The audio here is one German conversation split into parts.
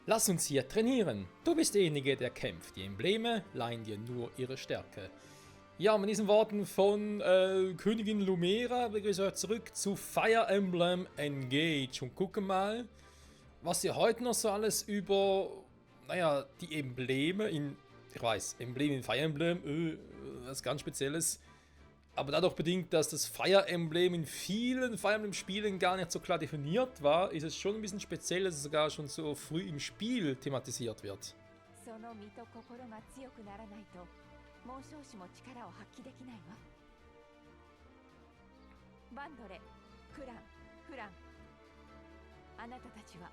Lass uns hier trainieren. Du bist derjenige, der kämpft. Die Embleme leihen dir nur ihre Stärke. Ja, mit diesen Worten von Königin Lumera begrüße ich euch zurück zu Fire Emblem Engage und gucken mal, was ihr heute noch so alles über, naja, die Embleme in, ich weiß, Embleme in Fire Emblem, was ganz Spezielles, aber dadurch bedingt, dass das Fire Emblem in vielen Fire Emblem Spielen gar nicht so klar definiert war, ist es schon ein bisschen speziell, dass es sogar schon so früh im Spiel thematisiert wird. もう少々も力を発揮できないわ。バンドレ、クラン、フラン、あなたたちは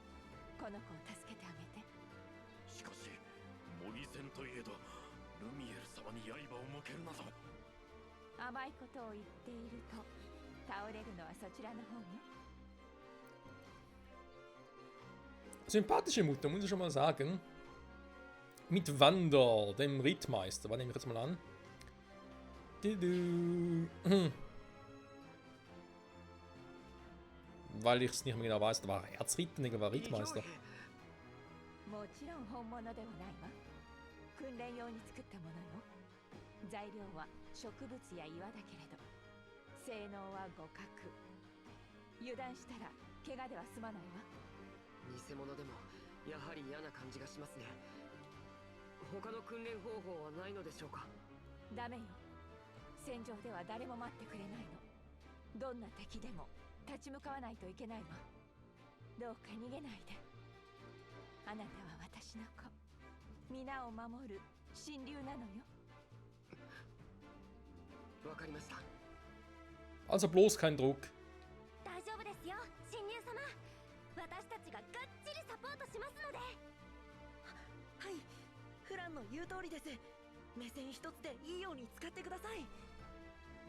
この子を助けてあげて。しかし、模擬戦といえど、ルミエル様に刃を向けるなど。甘いことを言っていると、倒れるのはそちらの方よ。Sympathische Mutter, muss ich schon mal sagen. Mit Wander, dem Rittmeister. Was nehme ich jetzt mal an? Weil ich es nicht mehr genau weiß, da war Erzritter, nicht war Rittmeister. もちろん本物ではないわ。訓練用に作ったものよ。材料は植物や岩だけれど、性能は互角。油断したら怪我では済まないわ。偽物でもやはり嫌な感じがしますね。他の訓練方法はないのでしょうか。ダメよ。戦場では誰も待ってくれないの。どんな敵でも立ち向かわないといけないわ。どうか逃げないで。あなたは私の子。皆を守る神竜なのよ。わかりました。Also bloß kein Druck. 大丈夫ですよ、神竜様。私たちががっちりサポートしますので。はい。フランの言う通りです。目線一つでいいように使ってください。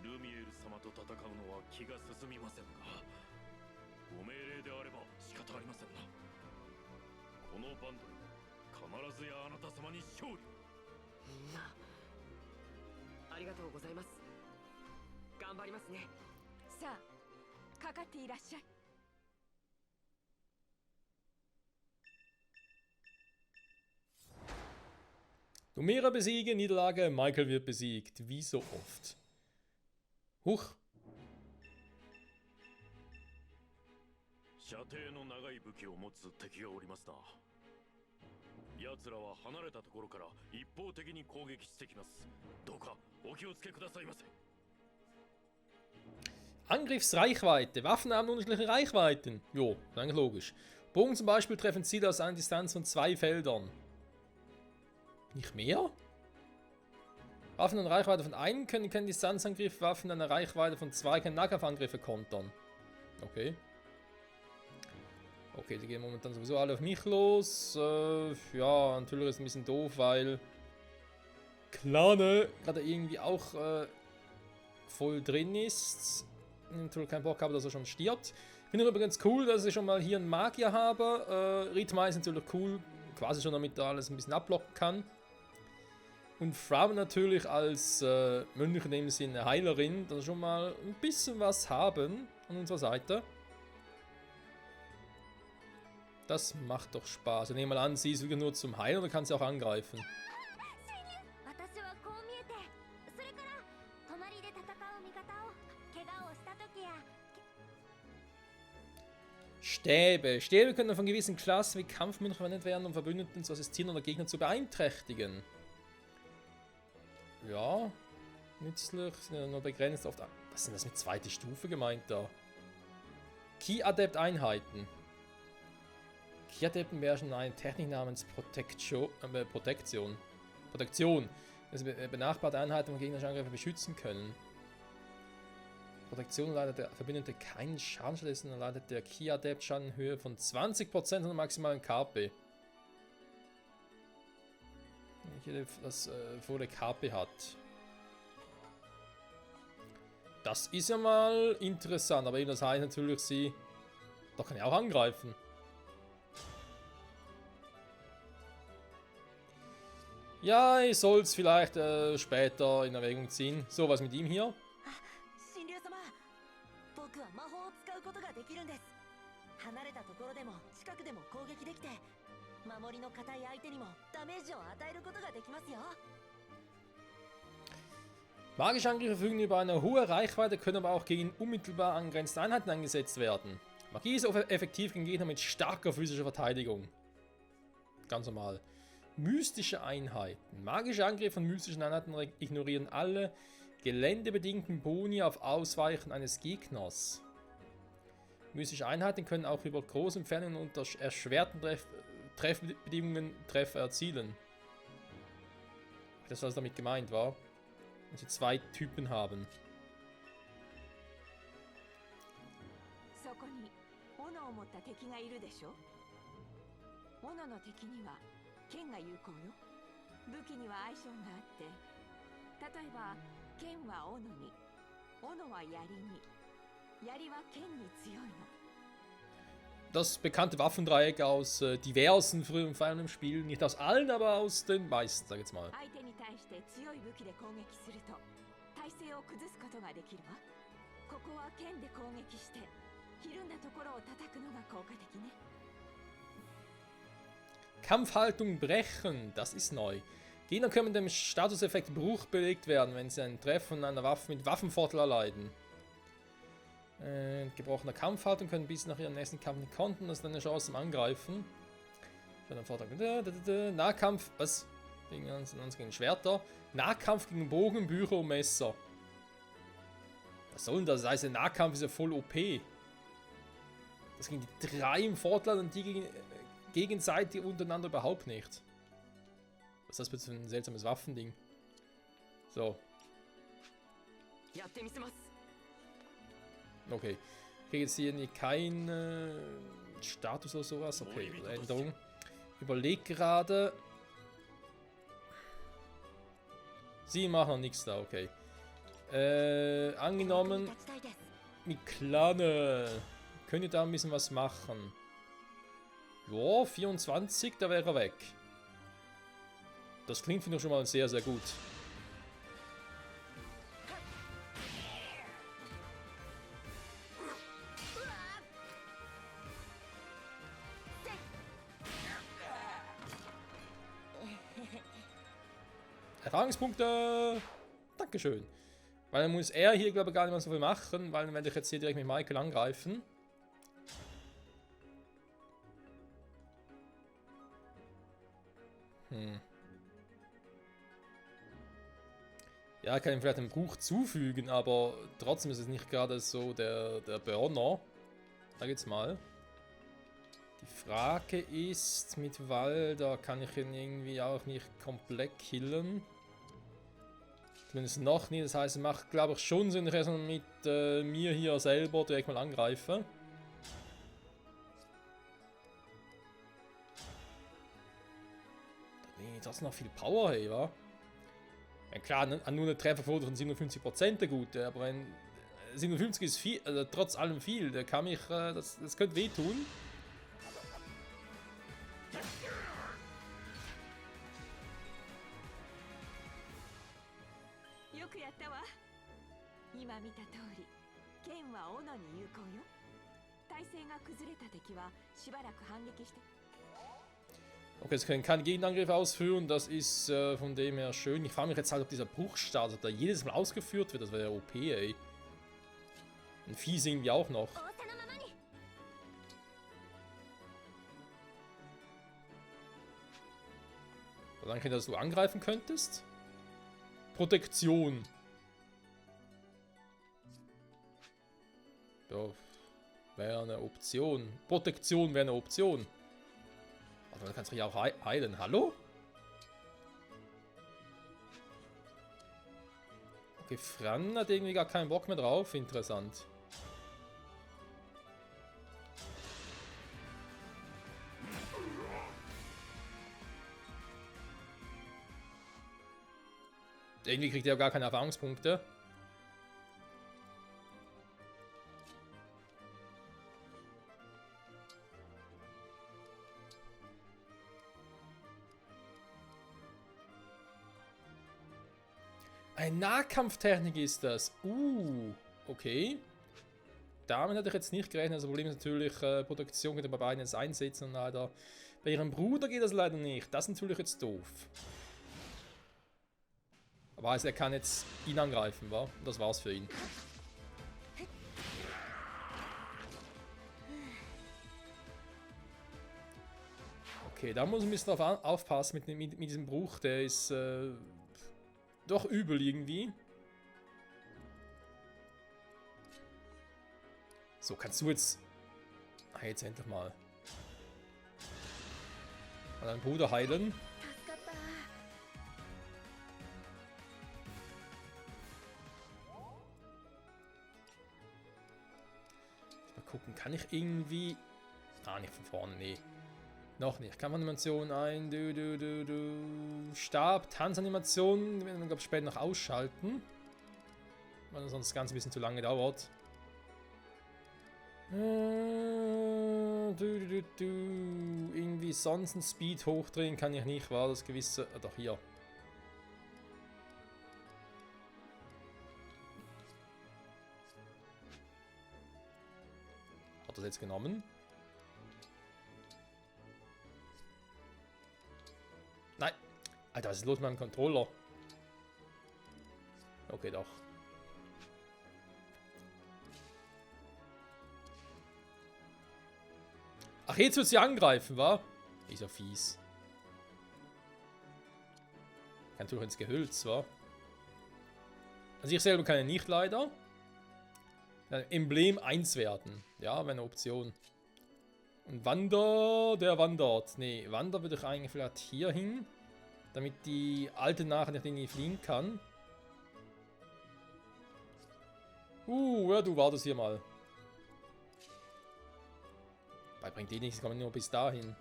ルミエル様と戦うのは気が進みませんが、ご命令であれば仕方ありませんな。このバンドで必ずやあなた様に勝利。みんなありがとうございます。頑張りますね。さあ、かかっていらっしゃい。Lumera besiegen, Niederlage, Michael wird besiegt. Wie so oft. Huch. 射程の長い武器を持つ敵がおりますな。奴らは離れたところから一方的に攻撃してきます。どうかお気をつけくださいませ。Angriffsreichweite. Waffen haben unterschiedliche Reichweiten. Jo, eigentlich logisch. Bogen zum Beispiel treffen Ziele aus einer Distanz von 2 Feldern. Nicht mehr? Waffen an Reichweite von 1 können keinen Distanzangriff, Waffen an einer Reichweite von 2 können Nahkampfangriffe kontern. Okay. Okay, die gehen momentan sowieso alle auf mich los. Ja, natürlich ist es ein bisschen doof, weil Klane gerade irgendwie auch voll drin ist. Ich natürlich keinen Bock habe, dass er schon stirbt. Finde ich übrigens cool, dass ich schon mal hier einen Magier habe. Ritma ist natürlich cool, quasi schon damit er alles ein bisschen abblocken kann. Und Frauen natürlich als Mönch in dem Sinne Heilerin, dass wir schon mal ein bisschen was haben an unserer Seite. Das macht doch Spaß. Ich nehme mal an, sie ist wieder nur zum Heilen oder kann sie auch angreifen? Stäbe. Stäbe können von gewissen Klassen wie Kampfmönche verwendet werden, um Verbündeten zu assistieren oder Gegner zu beeinträchtigen. Ja, nützlich, sind ja nur begrenzt oft. Was sind das mit zweiter Stufe gemeint da? Key-Adept-Einheiten. Key-Adepten beherrschen eine Technik namens Protektion. Also benachbarte Einheiten von gegnerischen Angriffen beschützen können. Protektion leitet der Verbündete keinen Schaden, stattdessen leitet der Key-Adept Schaden in Höhe von 20% und maximalen KP. Das volle KP hat. Das ist ja mal interessant, aber eben das heißt natürlich, sie... Da kann ich auch angreifen. Ja, ich soll es vielleicht später in Erwägung ziehen. So, was mit ihm hier? 僕は魔法を使うことができるんです。離れたところでも近くでも攻撃できて、守りの固い相手にもダメージを与えることができますよ。 Magische Angriffe verfügen über eine hohe Reichweite, können aber auch gegen unmittelbar angrenzende Einheiten eingesetzt werden. Magie ist effektiv gegen Gegner mit starker physischer Verteidigung. Ganz normal. Mystische Einheiten. Magische Angriffe von mystischen Einheiten ignorieren alle geländebedingten Boni auf Ausweichen eines Gegners. Mystische Einheiten können auch über große Entfernungen unter erschwerten Treffbedingungen Treffer erzielen. Das, was damit gemeint war. Wenn sie zwei Typen haben. そこに斧を持った敵がいるでしょ。斧の敵には剣が有効よ。武器には相性があって、例えば剣は斧に、斧は槍に、槍は剣に強いの。 Das bekannte Waffendreieck aus diversen früheren Feiern im Spiel. Nicht aus allen, aber aus den meisten, sag ich jetzt mal. 相手に対して強い武器で攻撃すると体勢を崩すことができるわ。ここは剣で攻撃してひるんだところを叩くのが効果的ね。 Kampfhaltung brechen, das ist neu. Gegner können mit dem Statuseffekt Bruch belegt werden, wenn sie einen Treffer von einer Waffe mit Waffenvorteil erleiden. Gebrochener Kampfhaltung können bis nach ihrem nächsten Kampf nicht kontern, das ist eine Chance zum Angreifen. Nahkampf, was? Gegen Schwerter. Nahkampf gegen Bogen, Bücher und Messer. Was soll denn das? Das heißt, der Nahkampf ist ja voll OP. Das gegen die 3 im Vorteil und die gegenseitig untereinander überhaupt nicht. Was ist das bitte für ein seltsames Waffending? So. Okay. Ich kriege jetzt hier keinen Status oder sowas. Okay, Änderung. Überleg gerade. Sie machen noch nichts da, okay. Angenommen. Mit Klane. Könnt ihr da ein bisschen was machen? Ja, 24, da wäre er weg. Das klingt, finde ich, schon mal sehr, sehr gut. Erfahrungspunkte! Dankeschön. Weil dann muss er hier, glaube ich, gar nicht mehr so viel machen, weil dann werde ich jetzt hier direkt mit Michael angreifen. Ja, ich kann ihm vielleicht einen Bruch zufügen, aber trotzdem ist es nicht gerade so der Burner. Sag jetzt mal. Die Frage ist, mit Walder kann ich ihn irgendwie auch nicht komplett killen. Zumindest noch nie, das heißt, es macht, glaube ich, schon Sinn, dass ich erstmal mit mir hier selber direkt mal angreife. Das ist noch viel Power, hey, wa? Ja, klar, nur eine Trefferquote von 57% der gute, aber wenn 57 ist viel, also trotz allem viel, der kann mich, das könnte wehtun. Okay, es können keine Gegenangriffe ausführen, das ist von dem her schön. Ich frage mich jetzt halt, ob dieser Bruchstart, ob da jedes Mal ausgeführt wird, das wäre ja OP, ey. Ein Vieh singen wir auch noch. Danke, dass du angreifen könntest. Protektion. Ja, wäre eine Option. Protektion wäre eine Option. Also, dann kannst du dich auch heilen. Hallo? Okay, Fran hat irgendwie gar keinen Bock mehr drauf. Interessant. Irgendwie kriegt er gar keine Erfahrungspunkte. Eine Nahkampftechnik ist das. Okay. Damit hatte ich jetzt nicht gerechnet. Das Problem ist natürlich, Protektion könnte bei beiden jetzt einsetzen und leider Bei ihrem Bruder geht das leider nicht. Das ist natürlich jetzt doof. Aber also er kann jetzt ihn angreifen, wa? Das war's für ihn. Okay, da muss ich ein bisschen drauf aufpassen mit diesem Bruch. Der ist doch übel irgendwie. So, kannst du jetzt... Ah, jetzt endlich mal. Deinen Bruder heilen. 助かった。Mal gucken, kann ich irgendwie... Ah, nicht von vorne, nee. Noch nicht. Kampfanimation ein, Stab, Tanzanimation, werden wir, glaube ich, später noch ausschalten. Weil sonst das Ganze ein bisschen zu lange dauert. Irgendwie sonst ein Speed hochdrehen kann ich nicht, war das gewisse... Ah, doch, hier. Hat das jetzt genommen? Nein! Alter, was ist los mit meinem Controller? Okay, doch. Ach, jetzt wird sie angreifen, wa? Ist ja fies. Kann natürlich ins Gehölz, wa? Also ich selber kann ja nicht leider. Emblem 1 werden. Ja, wäre eine Option. Und Wander, der wandert. Nee, Wander würde ich eigentlich vielleicht hier hin. Damit die alte nachher nicht irgendwie fliehen kann. Ja, du wartest hier mal. Weil bringt die nichts, kommen nur bis dahin.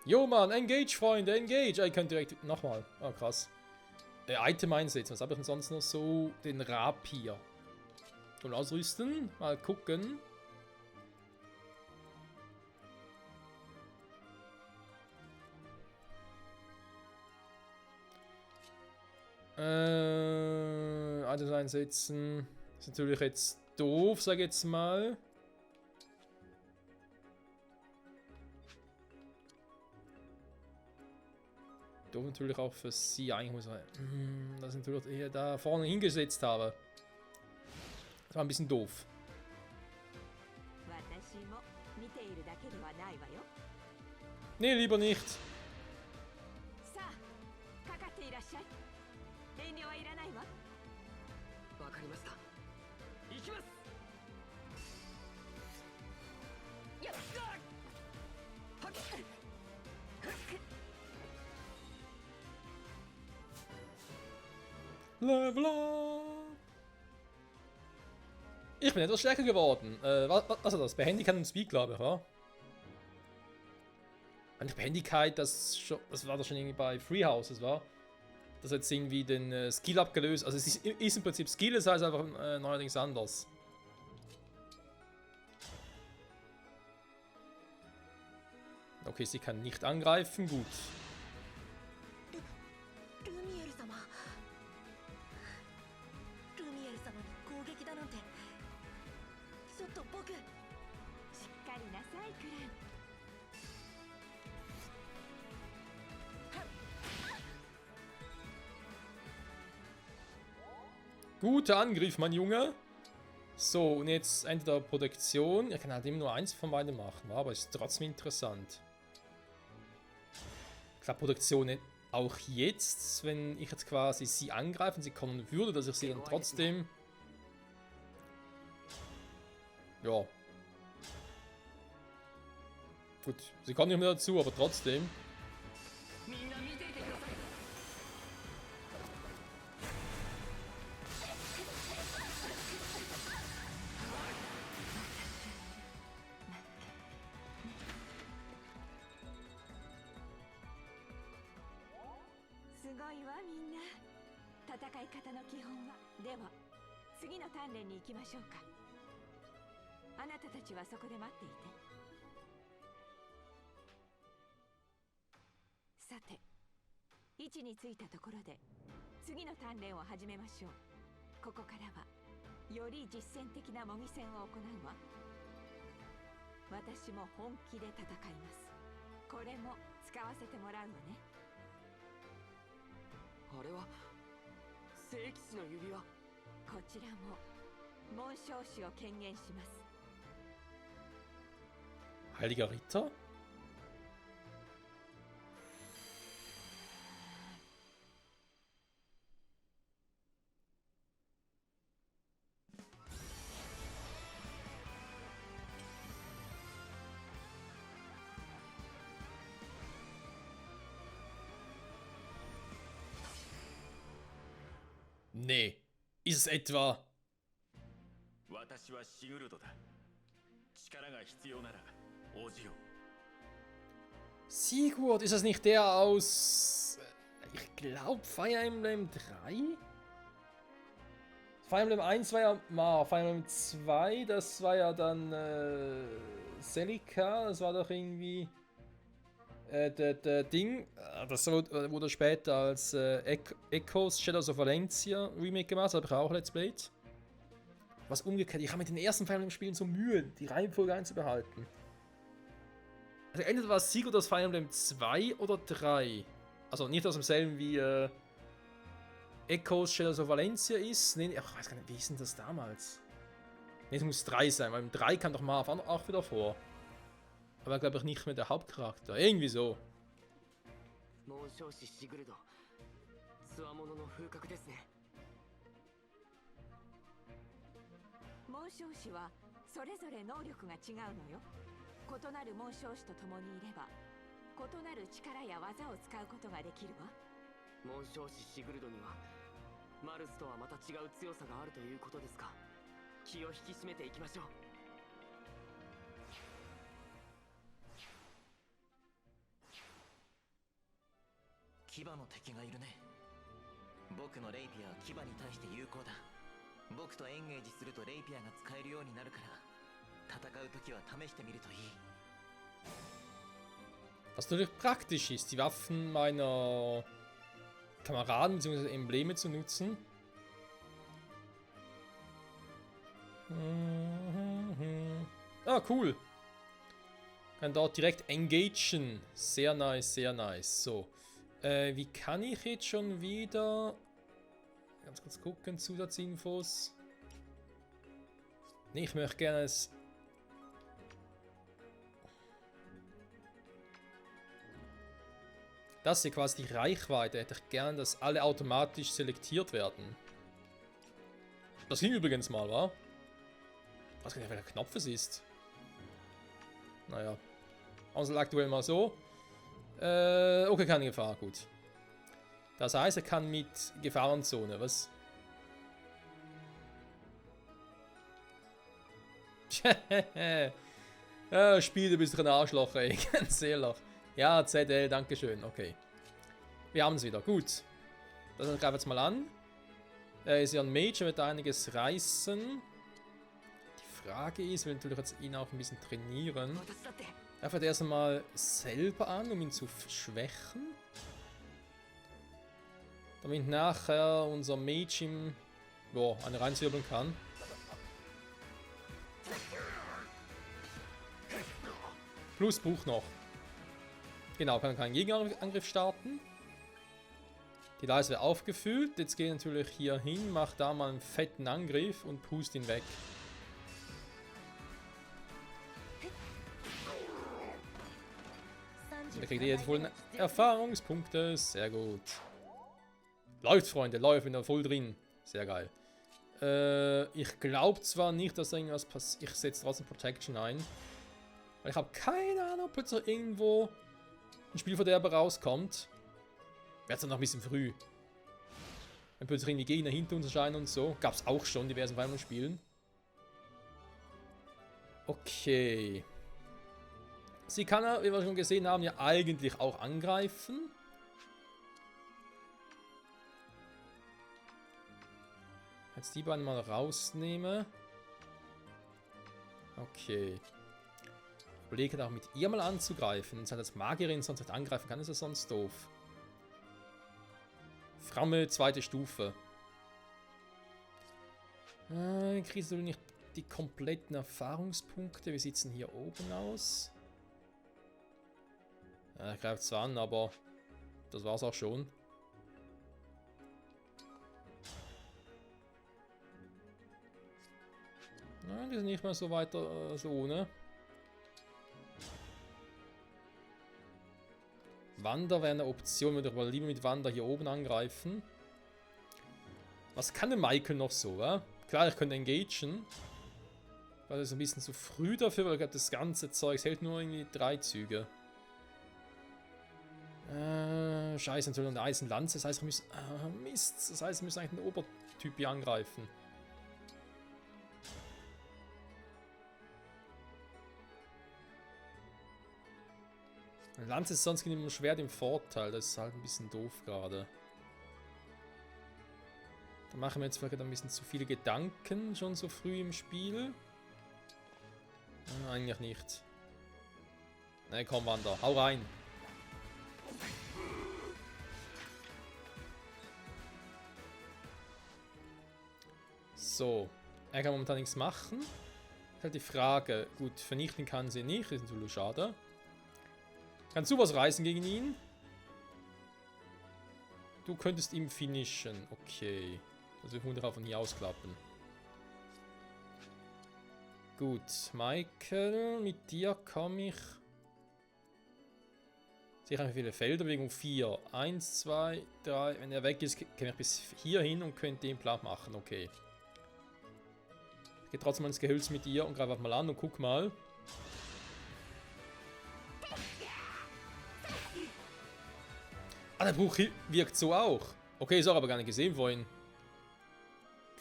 Jo Mann, engage, Freunde, engage! Ich könnte direkt nochmal. Oh, krass. Item einsetzen. Was habe ich denn sonst noch so? Den Rapier. Und ausrüsten. Mal gucken. Items einsetzen. Ist natürlich jetzt doof, sag ich jetzt mal. Doof natürlich auch für sie. Eigentlich muss man das natürlich eher da vorne hingesetzt habe. Das war ein bisschen doof. Nee, lieber nicht. わかりました。行きます。やっはっ Level up. Ich bin etwas stärker geworden. Was ist das? Behendigkeit und Speed, glaube ich, wa? Und Behendigkeit, das war doch schon irgendwie bei Free Houses, war. Das hat jetzt irgendwie den Skill abgelöst. Also es ist im Prinzip Skill, das heißt einfach neuerdings anders. Okay, sie kann nicht angreifen, gut. ルミエル様。ルミエル様に攻撃だなんて。ちょっと僕。しっかりなさいクラン。 Guter Angriff, mein Junge. So, und jetzt Ende der Produktion. Ich kann halt immer nur eins von beiden machen, aber ist trotzdem interessant. Klar, Produktion auch jetzt, wenn ich jetzt quasi sie angreifen, sie kommen würde, dass ich sie dann trotzdem... Ja. Gut, sie kommt nicht mehr dazu, aber trotzdem. みんな見ていてください。 すごいわみんな。戦い方の基本は。では次の鍛錬に行きましょうか。あなたたちはそこで待っていて。さて、位置についたところで次の鍛錬を始めましょう。ここからはより実践的な模擬戦を行うわ。私も本気で戦います。これも使わせてもらうわね。あれは聖騎士の指輪。こちらも紋章師を権限します。 Heiliger Ritter? Nee. Ist es etwa... 私はシグルドだ。力が必要なら応じよう。 Sigurd, ist das nicht der aus... Ich glaube Fire Emblem 3? Fire Emblem 1 war ja Mar, Fire Emblem 2, das war ja dann Celica, das war doch irgendwie der Ding, das wurde später als Echoes Shadows of Valencia Remake gemacht, das habe ich auch Let's Played. Was umgekehrt, ich habe mit den ersten Fire Emblem Spielen so Mühe, die Reihenfolge einzubehalten. Also entweder war es Sigurd aus Fire Emblem 2 oder 3. Also nicht aus demselben wie Echoes Shadows of Valencia ist. Nee, ich weiß gar nicht, wie hieß denn das damals? Nee, es muss 3 sein, weil im 3 kam doch Marv auch wieder vor. Aber glaube ich nicht mehr der Hauptcharakter. Irgendwie so. 紋章師はそれぞれ能力が違うのよ。異なる紋章師と共にいれば異なる力や技を使うことができるわ。紋章師シグルドにはマルスとはまた違う強さがあるということですか。気を引き締めていきましょう。牙の敵がいるね。僕のレイピアは牙に対して有効だ。僕とエンゲージするとレイピアが使えるようになるから戦うときは試してみるといい。 Was natürlich praktisch ist, die Waffen meiner Kameraden bzw. Embleme zu nutzen. Ah, cool. Kann dort direkt engagen. Sehr nice, sehr nice. So. Wie kann ich jetzt schon wieder... Ganz kurz gucken, Zusatzinfos. Nee, ich möchte gerne es... Das hier quasi die Reichweite. Hätte ich gern, dass alle automatisch selektiert werden. Das ging übrigens mal, wa? Ich weiß gar nicht, welcher Knopf es ist. Naja. Also aktuell mal so. Okay, keine Gefahr, gut. Das heißt, er kann mit Gefahrenzone, was? Ja, Spiel, du bist ein Arschloch, ey. Ganz ehrlich. Ja, ZL, dankeschön, okay. Wir haben es wieder, gut. Das greifen wir jetzt mal an. Er ist ja ein Mage, er wird einiges reißen. Die Frage ist, wir natürlich jetzt ihn auch ein bisschen trainieren. Er fährt erst einmal selber an, um ihn zu schwächen. Damit nachher unser Mage ihm eine reinzirbeln kann. Plus Bruch noch. Genau, kann keinen Gegenangriff starten. Die Leiste wird aufgefüllt. Jetzt geht natürlich hier hin, macht da mal einen fetten Angriff und pust ihn weg. Da kriegt ihr jetzt voll Erfahrungspunkte. Sehr gut. Läuft, Freunde, läuft wieder voll drin. Sehr geil. Ich glaube zwar nicht, dass da irgendwas passiert. Ich setze trotzdem Protection ein. Weil ich habe keine Ahnung, ob jetzt irgendwo ein Spielverderber rauskommt. Wäre es dann noch ein bisschen früh. Wenn plötzlich irgendwie Gegner hinter uns erscheinen und so. Gab es auch schon diversen Final Spielen. Okay. Sie kann ja, wie wir schon gesehen haben, ja eigentlich auch angreifen. Jetzt die beiden mal rausnehme. Okay. Ich überlege auch mit ihr mal anzugreifen. Wenn als Magierin sonst nicht angreifen kann, ist das sonst doof. Framme, zweite Stufe. Kriegst du nicht die kompletten Erfahrungspunkte? Wie sieht es denn hier oben aus? Ja, greift zwar an, aber das war's auch schon. Nein, die sind nicht mehr so weiter so, ne? Wander wäre eine Option, würde ich aber lieber mit Wander hier oben angreifen. Was kann denn Michael noch so, wa? Klar, ich könnte engagen. Weil das ist ein bisschen zu früh dafür, weil ich glaube, das ganze Zeug hält nur irgendwie 3 Züge. Scheiße, natürlich eine Eisenlanze. Das heißt, wir müssen. Mist. Das heißt, wir müssen eigentlich den Obertyp hier angreifen. Eine Lanze ist sonst immer Schwert im Vorteil. Das ist halt ein bisschen doof gerade. Da machen wir jetzt vielleicht ein bisschen zu viele Gedanken schon so früh im Spiel. Eigentlich nicht. Ne, komm, Wander. Hau rein. So. Er kann momentan nichts machen. Ist halt die Frage. Gut, vernichten kann sie nicht. Das ist natürlich schade. Kannst du was reißen gegen ihn? Du könntest ihn finishen. Okay. Also wir können von hier ausklappen. Gut, Michael, mit dir komme ich. Sicher wie viele Felder, Bewegung 4. 1, 2, 3. Wenn er weg ist, kann ich bis hier hin und könnte ihn platt machen. Okay. Ich gehe trotzdem mal ins Gehölz mit dir und greife mal an und guck mal. Ah, der Bruch wirkt so auch. Okay, ist auch aber gar nicht gesehen vorhin.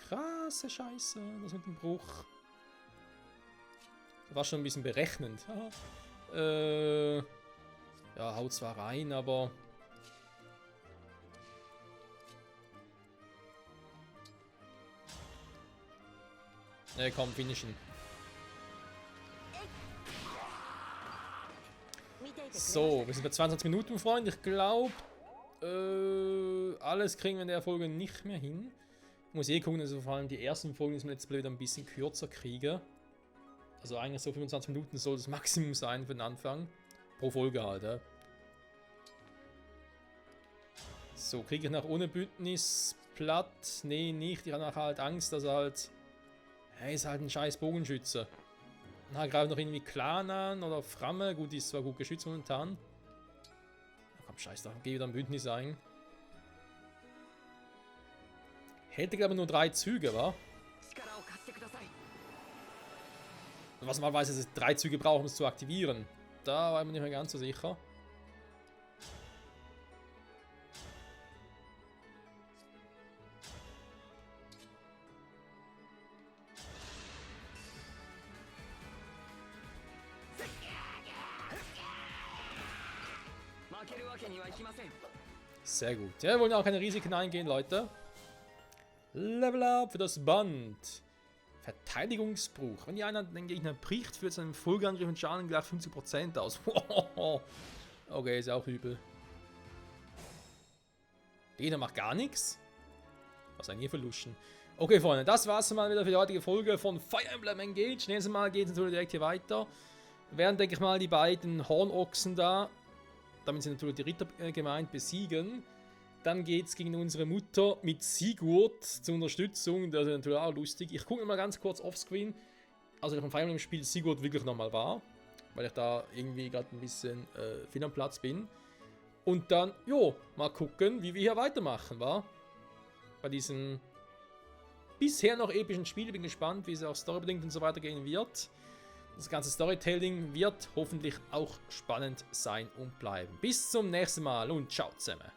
Krasse Scheiße, das mit dem Bruch. Das war schon ein bisschen berechnend. Ja, haut zwar rein, aber... Ne, komm, finishen. So, wir sind bei 22 Minuten, Freund. Ich glaube, alles kriegen wir in der Folge nicht mehr hin. Ich muss gucken, dass wir vor allem die ersten Folgen des Let's Play wieder ein bisschen kürzer kriege. Also eigentlich so 25 Minuten soll das Maximum sein für den Anfang. Pro Folge halt, ja. So, kriege ich nach ohne Bündnis platt? Nee, nicht. Ich habe nachher halt Angst, dass er halt... Er ist halt ein scheiß Bogenschütze. Na, greift noch irgendwie Clan an oder Framme. Gut, die ist zwar gut geschützt momentan. Ja, komm, scheiß, da geh wieder ein Bündnis ein. Hält glaube ich nur 3 Züge, wa? Was man weiß, dass es 3 Züge braucht, um es zu aktivieren. Da war ich mir nicht mehr ganz so sicher. Sehr gut. Ja, wir wollen auch keine Risiken eingehen, Leute. Level up für das Band. Verteidigungsbruch. Wenn die Einheit den Gegner bricht, führt seinen Folgeangriff und Schaden gleich 50% aus. Okay, ist auch übel. Der Gegner macht gar nichts. Was ein hier für Luschen. Okay, Freunde, das war's mal wieder für die heutige Folge von Fire Emblem Engage. Nächstes Mal geht es natürlich direkt hier weiter. Werden, denke ich mal, die beiden Hornochsen da, damit sind natürlich die Ritter gemeint, besiegen. Dann geht es gegen unsere Mutter mit Sigurd zur Unterstützung. Das ist natürlich auch lustig. Ich gucke mal ganz kurz offscreen, also ich im Fire Emblem Spiel Sigurd wirklich nochmal war. Weil ich da irgendwie gerade ein bisschen viel am Platz bin. Und dann, jo, mal gucken, wie wir hier weitermachen, wa? Bei diesem bisher noch epischen Spiel. Bin gespannt, wie es auch storybedingt und so weiter gehen wird. Das ganze Storytelling wird hoffentlich auch spannend sein und bleiben. Bis zum nächsten Mal und ciao zusammen.